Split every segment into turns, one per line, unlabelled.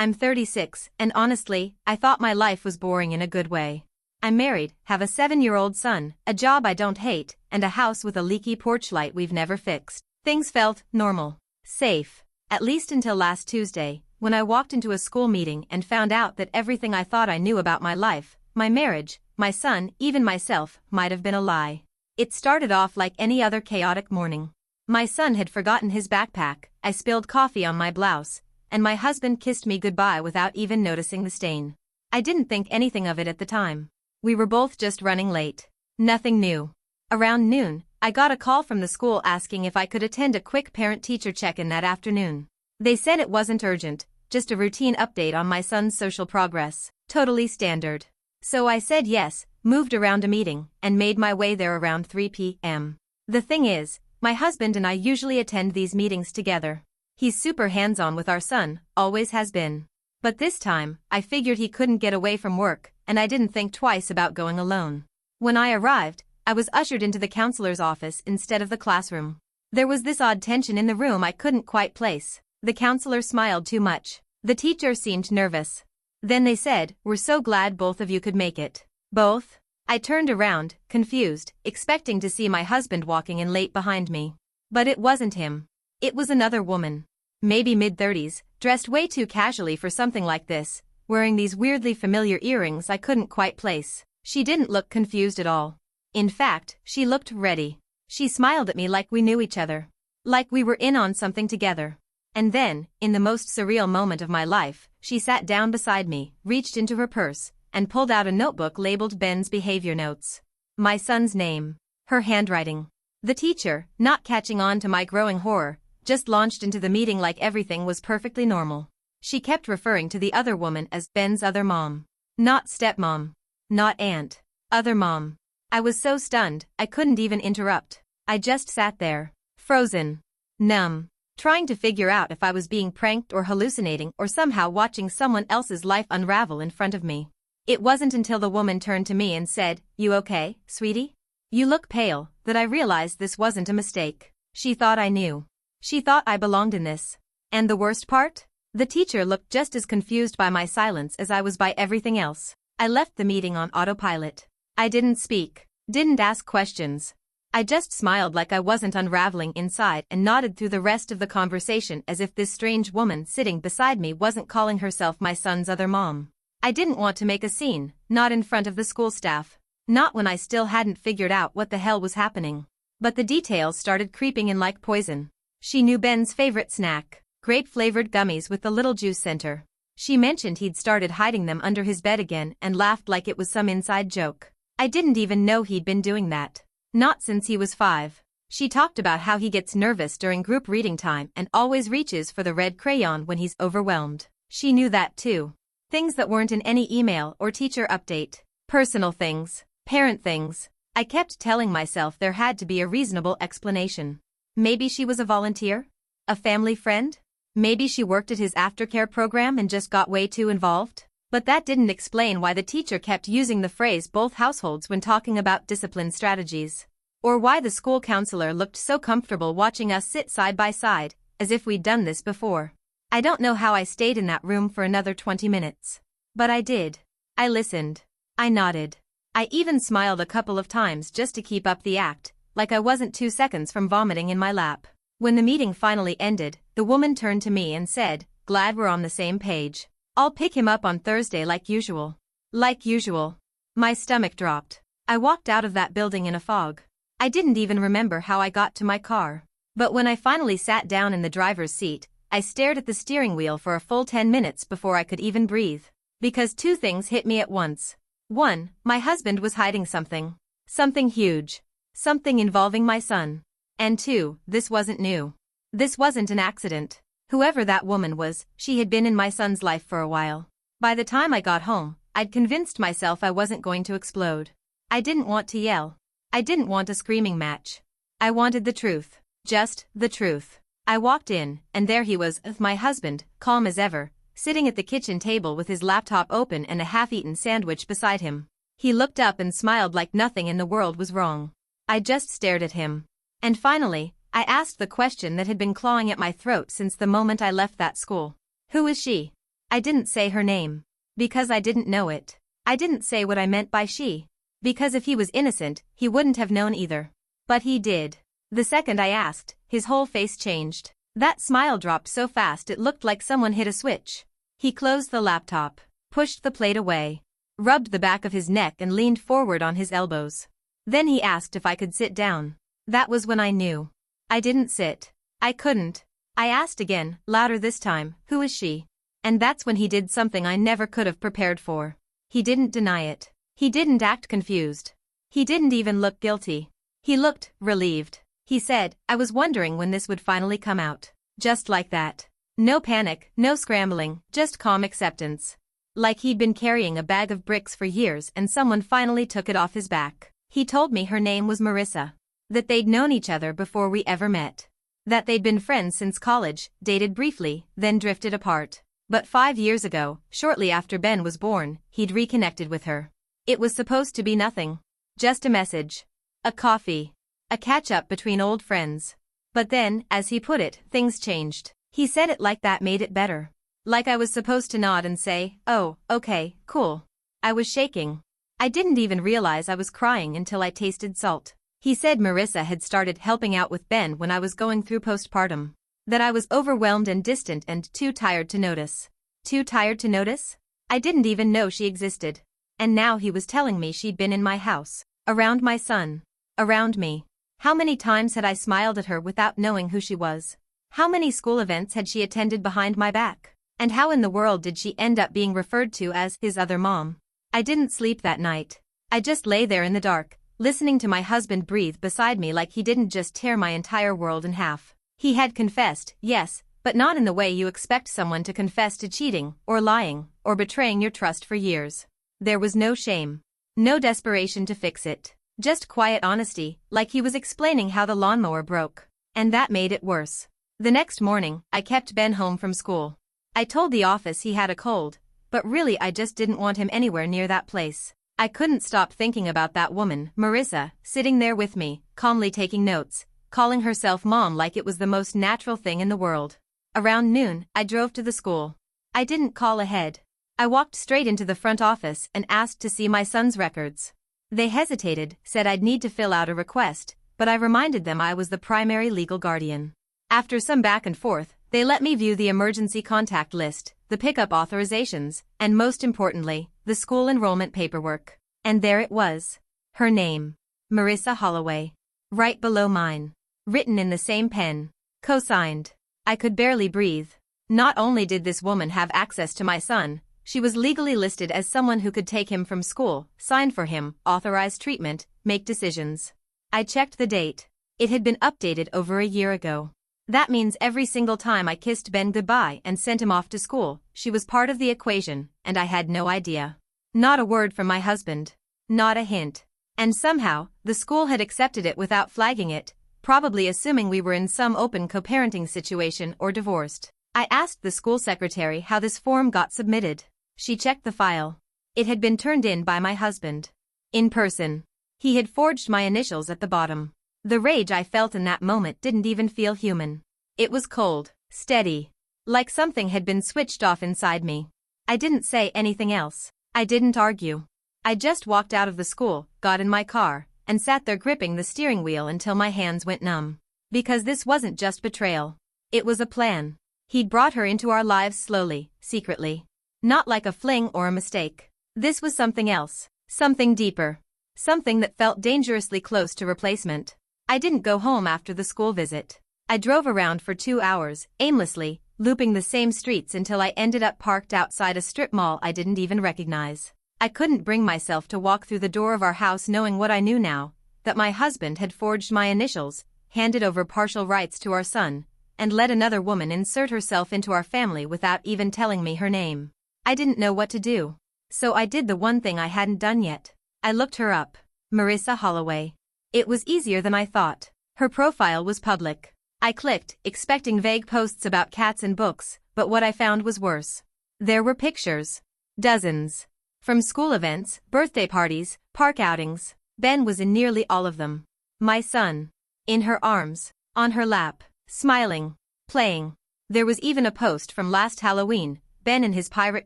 I'm 36, and honestly, I thought my life was boring in a good way. I'm married, have a 7-year-old son, a job I don't hate, and a house with a leaky porch light we've never fixed. Things felt normal, safe, at least until last Tuesday, when I walked into a school meeting and found out that everything I thought I knew about my life, my marriage, my son, even myself, might have been a lie. It started off like any other chaotic morning. My son had forgotten his backpack, I spilled coffee on my blouse, and my husband kissed me goodbye without even noticing the stain. I didn't think anything of it at the time. We were both just running late. Nothing new. Around noon, I got a call from the school asking if I could attend a quick parent-teacher check-in that afternoon. They said it wasn't urgent, just a routine update on my son's social progress. Totally standard. So I said yes, moved around a meeting, and made my way there around 3 p.m. The thing is, my husband and I usually attend these meetings together. He's super hands-on with our son, always has been. But this time, I figured he couldn't get away from work, and I didn't think twice about going alone. When I arrived, I was ushered into the counselor's office instead of the classroom. There was this odd tension in the room I couldn't quite place. The counselor smiled too much. The teacher seemed nervous. Then they said, "We're so glad both of you could make it." Both? I turned around, confused, expecting to see my husband walking in late behind me. But it wasn't him. It was another woman. Maybe mid-30s, dressed way too casually for something like this, wearing these weirdly familiar earrings I couldn't quite place. She didn't look confused at all. In fact, she looked ready. She smiled at me like we knew each other. Like we were in on something together. And then, in the most surreal moment of my life, she sat down beside me, reached into her purse, and pulled out a notebook labeled Ben's behavior notes. My son's name. Her handwriting. The teacher, not catching on to my growing horror, just launched into the meeting like everything was perfectly normal. She kept referring to the other woman as Ben's other mom. Not stepmom. Not aunt. Other mom. I was so stunned, I couldn't even interrupt. I just sat there. Frozen. Numb. Trying to figure out if I was being pranked or hallucinating or somehow watching someone else's life unravel in front of me. It wasn't until the woman turned to me and said, "You okay, sweetie? You look pale," that I realized this wasn't a mistake. She thought I knew. She thought I belonged in this. And the worst part? The teacher looked just as confused by my silence as I was by everything else. I left the meeting on autopilot. I didn't speak, didn't ask questions. I just smiled like I wasn't unraveling inside and nodded through the rest of the conversation as if this strange woman sitting beside me wasn't calling herself my son's other mom. I didn't want to make a scene, not in front of the school staff. Not when I still hadn't figured out what the hell was happening. But the details started creeping in like poison. She knew Ben's favorite snack, grape-flavored gummies with the little juice center. She mentioned he'd started hiding them under his bed again and laughed like it was some inside joke. I didn't even know he'd been doing that. Not since he was 5. She talked about how he gets nervous during group reading time and always reaches for the red crayon when he's overwhelmed. She knew that too. Things that weren't in any email or teacher update. Personal things. Parent things. I kept telling myself there had to be a reasonable explanation. Maybe she was a volunteer? A family friend? Maybe she worked at his aftercare program and just got way too involved? But that didn't explain why the teacher kept using the phrase both households when talking about discipline strategies. Or why the school counselor looked so comfortable watching us sit side by side, as if we'd done this before. I don't know how I stayed in that room for another 20 minutes. But I did. I listened. I nodded. I even smiled a couple of times just to keep up the act, like I wasn't 2 seconds from vomiting in my lap. When the meeting finally ended, the woman turned to me and said, "Glad we're on the same page. I'll pick him up on Thursday like usual." Like usual. My stomach dropped. I walked out of that building in a fog. I didn't even remember how I got to my car. But when I finally sat down in the driver's seat, I stared at the steering wheel for a full 10 minutes before I could even breathe. Because 2 things hit me at once. 1, my husband was hiding something. Something huge. Something involving my son. And 2, this wasn't new. This wasn't an accident. Whoever that woman was, she had been in my son's life for a while. By the time I got home, I'd convinced myself I wasn't going to explode. I didn't want to yell. I didn't want a screaming match. I wanted the truth. Just the truth. I walked in, and there he was, my husband, calm as ever, sitting at the kitchen table with his laptop open and a half-eaten sandwich beside him. He looked up and smiled like nothing in the world was wrong. I just stared at him. And finally, I asked the question that had been clawing at my throat since the moment I left that school. Who is she? I didn't say her name. Because I didn't know it. I didn't say what I meant by she. Because if he was innocent, he wouldn't have known either. But he did. The second I asked, his whole face changed. That smile dropped so fast it looked like someone hit a switch. He closed the laptop, pushed the plate away, rubbed the back of his neck and leaned forward on his elbows. Then he asked if I could sit down. That was when I knew. I didn't sit. I couldn't. I asked again, louder this time, who is she? And that's when he did something I never could have prepared for. He didn't deny it. He didn't act confused. He didn't even look guilty. He looked relieved. He said, I was wondering when this would finally come out. Just like that. No panic, no scrambling, just calm acceptance. Like he'd been carrying a bag of bricks for years and someone finally took it off his back. He told me her name was Marissa. That they'd known each other before we ever met. That they'd been friends since college, dated briefly, then drifted apart. But 5 years ago, shortly after Ben was born, he'd reconnected with her. It was supposed to be nothing. Just a message. A coffee. A catch-up between old friends. But then, as he put it, things changed. He said it like that made it better. Like I was supposed to nod and say, oh, okay, cool. I was shaking. I didn't even realize I was crying until I tasted salt. He said Marissa had started helping out with Ben when I was going through postpartum. That I was overwhelmed and distant and too tired to notice. Too tired to notice? I didn't even know she existed. And now he was telling me she'd been in my house. Around my son. Around me. How many times had I smiled at her without knowing who she was? How many school events had she attended behind my back? And how in the world did she end up being referred to as his other mom? I didn't sleep that night. I just lay there in the dark, listening to my husband breathe beside me like he didn't just tear my entire world in half. He had confessed, yes, but not in the way you expect someone to confess to cheating, or lying, or betraying your trust for years. There was no shame. No desperation to fix it. Just quiet honesty, like he was explaining how the lawnmower broke. And that made it worse. The next morning, I kept Ben home from school. I told the office he had a cold, but really I just didn't want him anywhere near that place. I couldn't stop thinking about that woman, Marissa, sitting there with me, calmly taking notes, calling herself mom like it was the most natural thing in the world. Around noon, I drove to the school. I didn't call ahead. I walked straight into the front office and asked to see my son's records. They hesitated, said I'd need to fill out a request, but I reminded them I was the primary legal guardian. After some back and forth, they let me view the emergency contact list, the pickup authorizations, and most importantly, the school enrollment paperwork. And there it was. Her name. Marissa Holloway. Right below mine. Written in the same pen. Co-signed. I could barely breathe. Not only did this woman have access to my son, she was legally listed as someone who could take him from school, sign for him, authorize treatment, make decisions. I checked the date. It had been updated over a year ago. That means every single time I kissed Ben goodbye and sent him off to school, she was part of the equation, and I had no idea. Not a word from my husband. Not a hint. And somehow, the school had accepted it without flagging it, probably assuming we were in some open co-parenting situation or divorced. I asked the school secretary how this form got submitted. She checked the file. It had been turned in by my husband. In person. He had forged my initials at the bottom. The rage I felt in that moment didn't even feel human. It was cold, steady. Like something had been switched off inside me. I didn't say anything else. I didn't argue. I just walked out of the school, got in my car, and sat there gripping the steering wheel until my hands went numb. Because this wasn't just betrayal. It was a plan. He'd brought her into our lives slowly, secretly. Not like a fling or a mistake. This was something else. Something deeper. Something that felt dangerously close to replacement. I didn't go home after the school visit. I drove around for 2 hours, aimlessly, looping the same streets until I ended up parked outside a strip mall I didn't even recognize. I couldn't bring myself to walk through the door of our house knowing what I knew now, that my husband had forged my initials, handed over partial rights to our son, and let another woman insert herself into our family without even telling me her name. I didn't know what to do. So I did the one thing I hadn't done yet. I looked her up. Marissa Holloway. It was easier than I thought. Her profile was public. I clicked, expecting vague posts about cats and books, but what I found was worse. There were pictures. Dozens. From school events, birthday parties, park outings. Ben was in nearly all of them. My son. In her arms. On her lap. Smiling. Playing. There was even a post from last Halloween, Ben in his pirate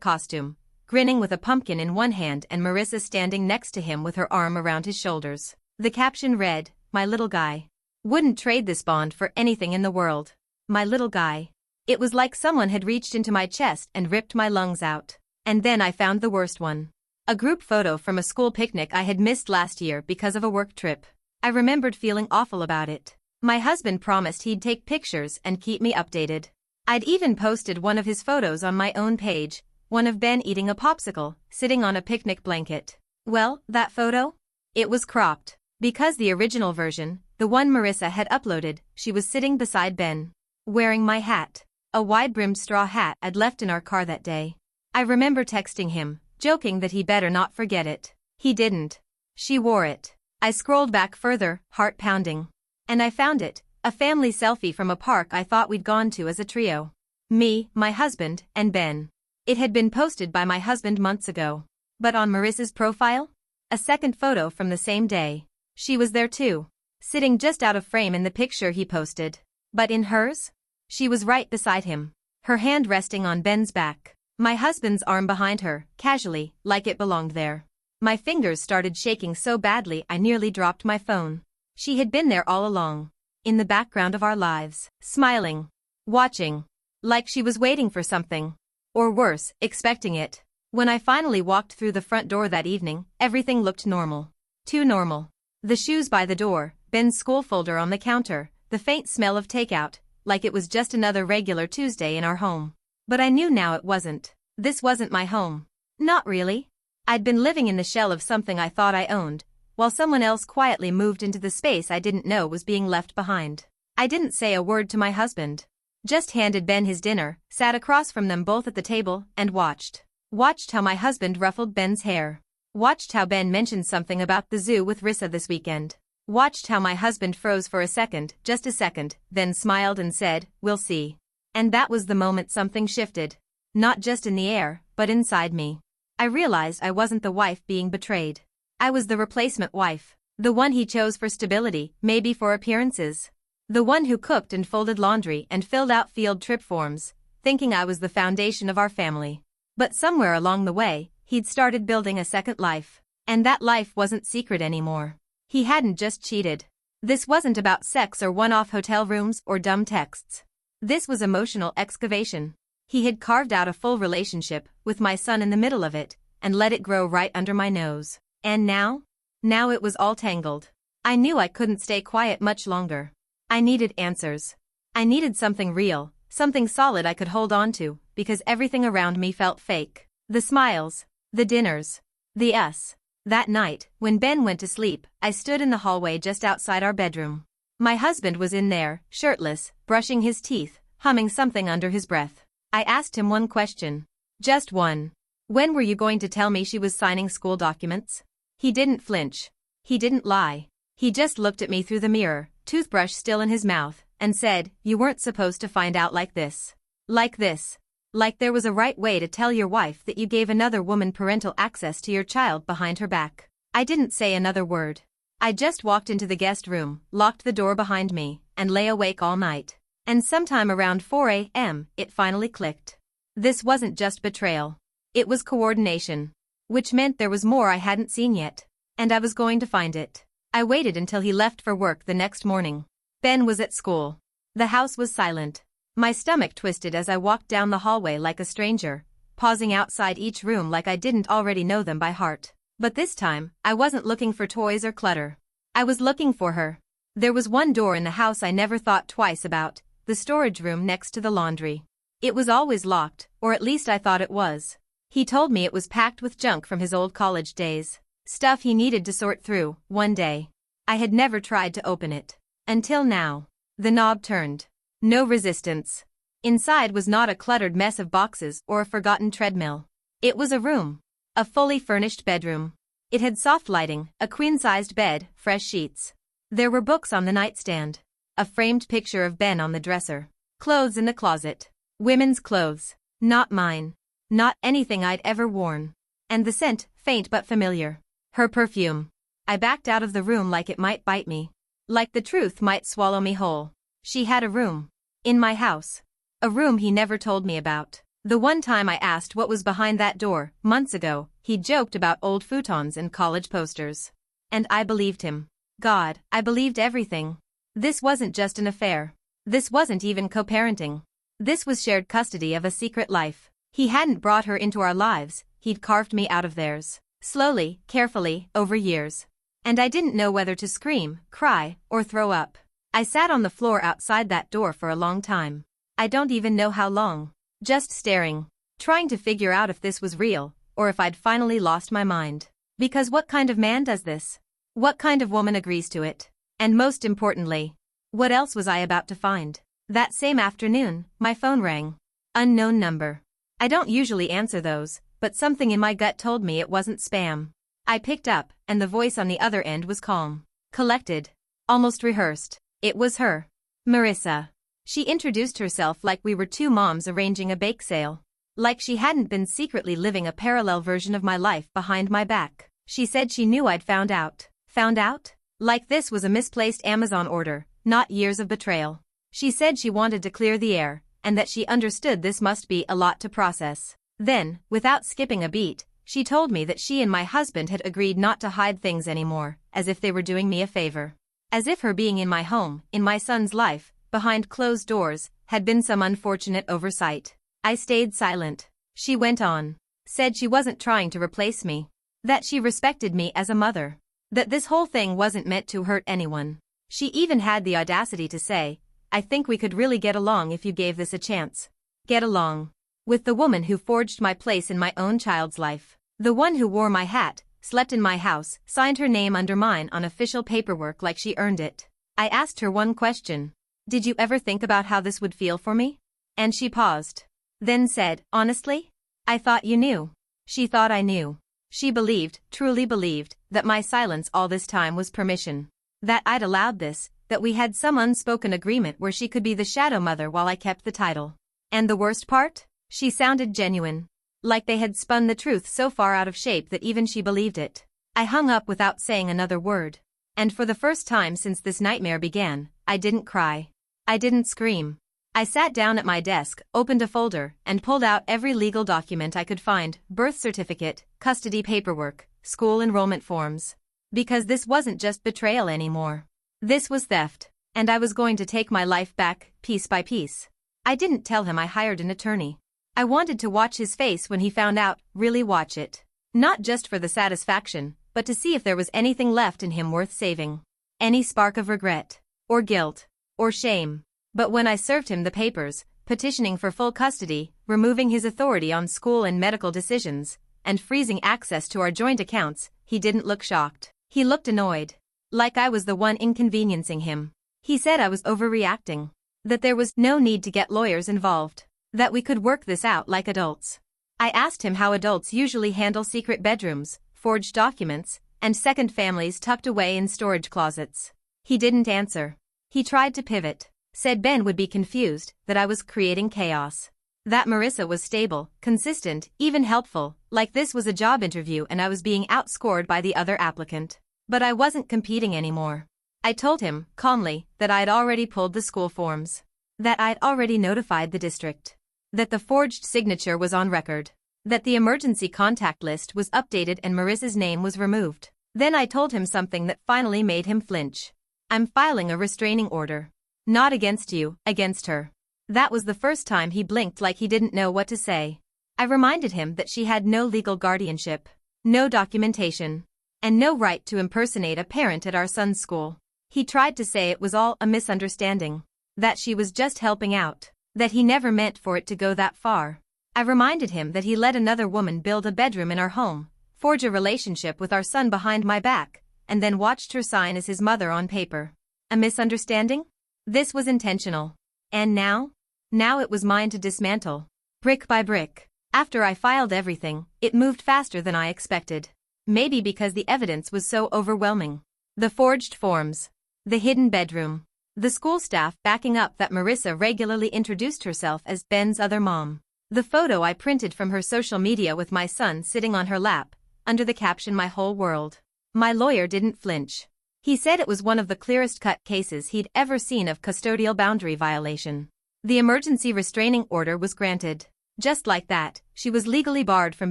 costume, grinning with a pumpkin in one hand and Marissa standing next to him with her arm around his shoulders. The caption read, "My little guy. Wouldn't trade this bond for anything in the world. My little guy." It was like someone had reached into my chest and ripped my lungs out. And then I found the worst one. A group photo from a school picnic I had missed last year because of a work trip. I remembered feeling awful about it. My husband promised he'd take pictures and keep me updated. I'd even posted one of his photos on my own page, one of Ben eating a popsicle, sitting on a picnic blanket. Well, that photo? It was cropped. Because the original version, the one Marissa had uploaded, she was sitting beside Ben, wearing my hat, a wide-brimmed straw hat I'd left in our car that day. I remember texting him, joking that he better not forget it. He didn't. She wore it. I scrolled back further, heart pounding. And I found it, a family selfie from a park I thought we'd gone to as a trio. Me, my husband, and Ben. It had been posted by my husband months ago. But on Marissa's profile? A second photo from the same day. She was there too, sitting just out of frame in the picture he posted. But in hers? She was right beside him, her hand resting on Ben's back, my husband's arm behind her, casually, like it belonged there. My fingers started shaking so badly I nearly dropped my phone. She had been there all along, in the background of our lives, smiling, watching, like she was waiting for something. Or worse, expecting it. When I finally walked through the front door that evening, everything looked normal. Too normal. The shoes by the door, Ben's school folder on the counter, the faint smell of takeout, like it was just another regular Tuesday in our home. But I knew now it wasn't. This wasn't my home. Not really. I'd been living in the shell of something I thought I owned, while someone else quietly moved into the space I didn't know was being left behind. I didn't say a word to my husband. Just handed Ben his dinner, sat across from them both at the table, and watched. Watched how my husband ruffled Ben's hair. Watched how Ben mentioned something about the zoo with Rissa this weekend. Watched how my husband froze for a second, just a second, then smiled and said, "We'll see." And that was the moment something shifted. Not just in the air, but inside me. I realized I wasn't the wife being betrayed. I was the replacement wife. The one he chose for stability, maybe for appearances. The one who cooked and folded laundry and filled out field trip forms, thinking I was the foundation of our family. But somewhere along the way, he'd started building a second life. And that life wasn't secret anymore. He hadn't just cheated. This wasn't about sex or one-off hotel rooms or dumb texts. This was emotional excavation. He had carved out a full relationship, with my son in the middle of it, and let it grow right under my nose. And now? Now it was all tangled. I knew I couldn't stay quiet much longer. I needed answers. I needed something real, something solid I could hold on to, because everything around me felt fake. The smiles, the dinners, the us. That night, when Ben went to sleep, I stood in the hallway just outside our bedroom. My husband was in there, shirtless, brushing his teeth, humming something under his breath. I asked him one question. Just one. When were you going to tell me she was signing school documents? He didn't flinch. He didn't lie. He just looked at me through the mirror, toothbrush still in his mouth, and said, "You weren't supposed to find out like this. Like this. Like there was a right way to tell your wife that you gave another woman parental access to your child behind her back." I didn't say another word. I just walked into the guest room, locked the door behind me, and lay awake all night. And sometime around 4 a.m., it finally clicked. This wasn't just betrayal. It was coordination. Which meant there was more I hadn't seen yet. And I was going to find it. I waited until he left for work the next morning. Ben was at school. The house was silent. My stomach twisted as I walked down the hallway like a stranger, pausing outside each room like I didn't already know them by heart. But this time, I wasn't looking for toys or clutter. I was looking for her. There was one door in the house I never thought twice about, the storage room next to the laundry. It was always locked, or at least I thought it was. He told me it was packed with junk from his old college days. Stuff he needed to sort through, one day. I had never tried to open it. Until now. The knob turned. No resistance. Inside was not a cluttered mess of boxes or a forgotten treadmill. It was a room. A fully furnished bedroom. It had soft lighting, a queen-sized bed, fresh sheets. There were books on the nightstand. A framed picture of Ben on the dresser. Clothes in the closet. Women's clothes. Not mine. Not anything I'd ever worn. And the scent, faint but familiar. Her perfume. I backed out of the room like it might bite me. Like the truth might swallow me whole. She had a room. In my house. A room he never told me about. The one time I asked what was behind that door, months ago, he joked about old futons and college posters. And I believed him. God, I believed everything. This wasn't just an affair. This wasn't even co-parenting. This was shared custody of a secret life. He hadn't brought her into our lives, he'd carved me out of theirs. Slowly, carefully, over years. And I didn't know whether to scream, cry, or throw up. I sat on the floor outside that door for a long time. I don't even know how long. Just staring. Trying to figure out if this was real, or if I'd finally lost my mind. Because what kind of man does this? What kind of woman agrees to it? And most importantly, what else was I about to find? That same afternoon, my phone rang. Unknown number. I don't usually answer those, but something in my gut told me it wasn't spam. I picked up, and the voice on the other end was calm, collected, almost rehearsed. It was her. Marissa. She introduced herself like we were two moms arranging a bake sale. Like she hadn't been secretly living a parallel version of my life behind my back. She said she knew I'd found out. Found out? Like this was a misplaced Amazon order, not years of betrayal. She said she wanted to clear the air, and that she understood this must be a lot to process. Then, without skipping a beat, she told me that she and my husband had agreed not to hide things anymore, as if they were doing me a favor. As if her being in my home, in my son's life, behind closed doors, had been some unfortunate oversight. I stayed silent. She went on. Said she wasn't trying to replace me. That she respected me as a mother. That this whole thing wasn't meant to hurt anyone. She even had the audacity to say, I think we could really get along if you gave this a chance. Get along. With the woman who forged my place in my own child's life. The one who wore my hat, slept in my house, signed her name under mine on official paperwork like she earned it. I asked her one question. Did you ever think about how this would feel for me? And she paused. Then said, honestly? I thought you knew. She thought I knew. She believed, truly believed, that my silence all this time was permission. That I'd allowed this, that we had some unspoken agreement where she could be the shadow mother while I kept the title. And the worst part? She sounded genuine. Like they had spun the truth so far out of shape that even she believed it. I hung up without saying another word. And for the first time since this nightmare began, I didn't cry. I didn't scream. I sat down at my desk, opened a folder, and pulled out every legal document I could find, birth certificate, custody paperwork, school enrollment forms. Because this wasn't just betrayal anymore. This was theft, and I was going to take my life back, piece by piece. I didn't tell him I hired an attorney. I wanted to watch his face when he found out, really watch it. Not just for the satisfaction, but to see if there was anything left in him worth saving. Any spark of regret, or guilt, or shame. But when I served him the papers, petitioning for full custody, removing his authority on school and medical decisions, and freezing access to our joint accounts, he didn't look shocked. He looked annoyed. Like I was the one inconveniencing him. He said I was overreacting. That there was no need to get lawyers involved. That we could work this out like adults. I asked him how adults usually handle secret bedrooms, forged documents, and second families tucked away in storage closets. He didn't answer. He tried to pivot. Said Ben would be confused, that I was creating chaos. That Marissa was stable, consistent, even helpful, like this was a job interview and I was being outscored by the other applicant. But I wasn't competing anymore. I told him, calmly, that I'd already pulled the school forms. That I'd already notified the district. That the forged signature was on record. That the emergency contact list was updated and Marissa's name was removed. Then I told him something that finally made him flinch. I'm filing a restraining order. Not against you, against her. That was the first time he blinked like he didn't know what to say. I reminded him that she had no legal guardianship, no documentation, and no right to impersonate a parent at our son's school. He tried to say it was all a misunderstanding, that she was just helping out, that he never meant for it to go that far. I reminded him that he let another woman build a bedroom in our home, forge a relationship with our son behind my back, and then watched her sign as his mother on paper. A misunderstanding? This was intentional. And now? Now it was mine to dismantle. Brick by brick. After I filed everything, it moved faster than I expected. Maybe because the evidence was so overwhelming. The forged forms. The hidden bedroom. The school staff backing up that Marissa regularly introduced herself as Ben's other mom. The photo I printed from her social media with my son sitting on her lap, under the caption "My whole world." My lawyer didn't flinch. He said it was one of the clearest cut cases he'd ever seen of custodial boundary violation. The emergency restraining order was granted. Just like that, she was legally barred from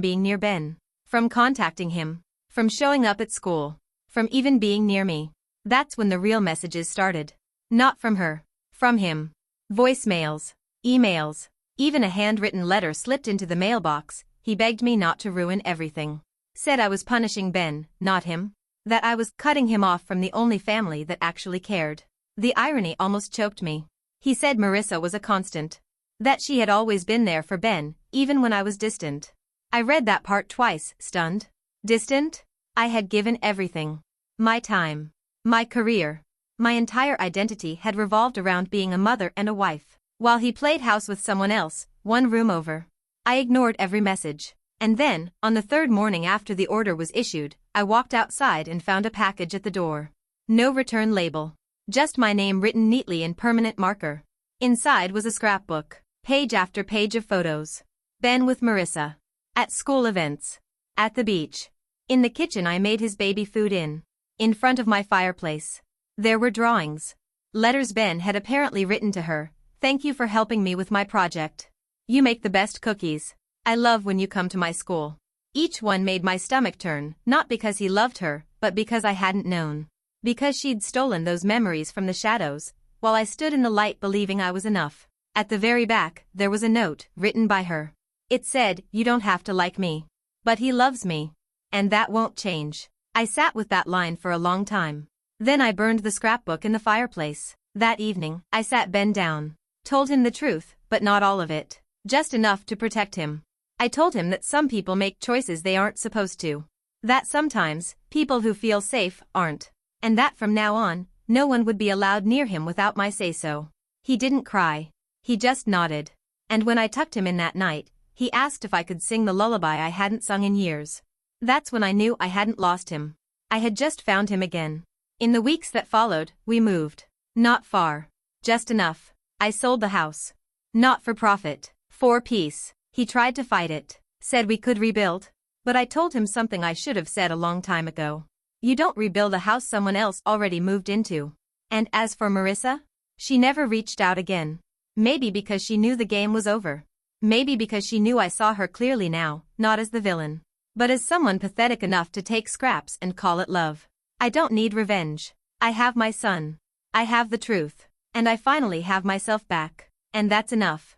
being near Ben, from contacting him, from showing up at school, from even being near me. That's when the real messages started. Not from her, from him. Voicemails, emails, even a handwritten letter slipped into the mailbox. He begged me not to ruin everything. Said I was punishing Ben, not him. That I was cutting him off from the only family that actually cared. The irony almost choked me. He said Marissa was a constant. That she had always been there for Ben, even when I was distant. I read that part twice, stunned. Distant? I had given everything. My time. My career. My entire identity had revolved around being a mother and a wife. While he played house with someone else, one room over. I ignored every message. And then, on the third morning after the order was issued, I walked outside and found a package at the door. No return label. Just my name written neatly in permanent marker. Inside was a scrapbook, page after page of photos. Ben with Marissa. At school events. At the beach. In the kitchen I made his baby food in front of my fireplace. There were drawings. Letters Ben had apparently written to her. Thank you for helping me with my project. You make the best cookies. I love when you come to my school. Each one made my stomach turn, not because he loved her, but because I hadn't known. Because she'd stolen those memories from the shadows, while I stood in the light believing I was enough. At the very back, there was a note, written by her. It said, you don't have to like me. But he loves me. And that won't change. I sat with that line for a long time. Then I burned the scrapbook in the fireplace. That evening, I sat Ben down. Told him the truth, but not all of it. Just enough to protect him. I told him that some people make choices they aren't supposed to. That sometimes, people who feel safe aren't. And that from now on, no one would be allowed near him without my say-so. He didn't cry. He just nodded. And when I tucked him in that night, he asked if I could sing the lullaby I hadn't sung in years. That's when I knew I hadn't lost him. I had just found him again. In the weeks that followed, we moved. Not far. Just enough. I sold the house. Not for profit. For peace. He tried to fight it. Said we could rebuild. But I told him something I should have said a long time ago. You don't rebuild a house someone else already moved into. And as for Marissa? She never reached out again. Maybe because she knew the game was over. Maybe because she knew I saw her clearly now, not as the villain, but as someone pathetic enough to take scraps and call it love. I don't need revenge. I have my son. I have the truth. And I finally have myself back. And that's enough.